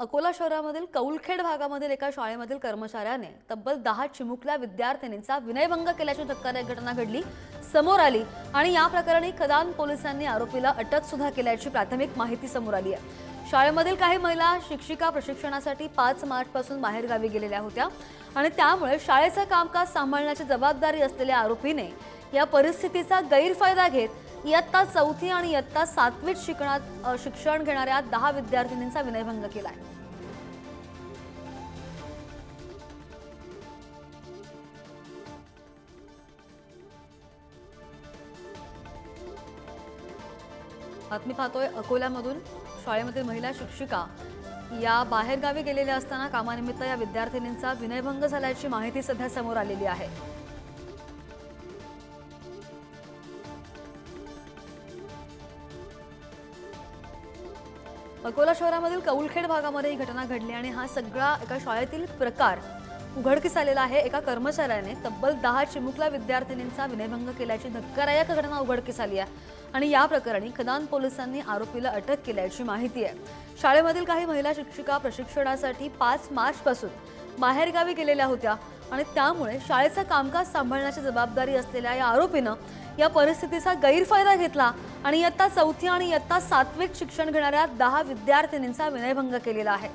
अकोला शहरामधील कौलखेड भागामधील एका शाळेमधील कर्मचाऱ्याने तब्बल 10 चिमुकल्या विद्यार्थिनींचा विनयभंग केल्याची धक्कादायक घटना घडली समोर आली आणि या प्रकरणी खदान पोलिसांनी आरोपीला अटक सुद्धा केल्याची प्राथमिक माहिती समोर आली आहे। शाळेमधील काही महिला शिक्षिका प्रशिक्षणासाठी 5 मार्चपासून बाहेरगावी गेलेल्या होत्या आणि त्यामुळे शाळेचं कामकाज सांभाळण्याची जबाबदारी असलेल्या आरोपीने या परिस्थितीचा गैरफायदा घेत इयत्ता 4थी आणि इयत्ता 7वीत शिक्षण घेणाऱ्या 10 विद्यार्थिनींचा विनयभंग केलाय। बातमी पाहतोय अकोल्यामधून। शाळेमधील महिला शिक्षिका या बाहेरगावी गेलेल्या असताना कामानिमित्त या विद्यार्थिनींचा विनयभंग झाल्याची माहिती सध्या समोर आलेली आहे। अकोला शहरामधील कौलखेड भागामध्ये ही घटना घडली आणि हा सगळा एका शाळेतील प्रकार उघडकीस आलेला आहे। एका कर्मचाऱ्याने तब्बल 10 चिमुकल्या विद्यार्थिनींचा विनयभंग केल्याची धक्कादायक घटना उघडकीस आली आहे आणि या प्रकरणी खदान पोलिसांनी आरोपीला अटक केल्याची माहिती आहे। शाळेमधील काही महिला शिक्षिका प्रशिक्षणासाठी 5 मार्चपासून बाहेरगावी गेलेल्या होत्या आणि त्यामुळे शाळेचं कामकाज सांभाळण्याची जबाबदारी असलेल्या या आरोपीनं या परिस्थितीचा गैरफायदा घेतला आणि इयत्ता 4थी आणि इयत्ता 7वीत शिक्षण घेणाऱ्या 10 विद्यार्थिनींचा विनयभंग केलेला आहे।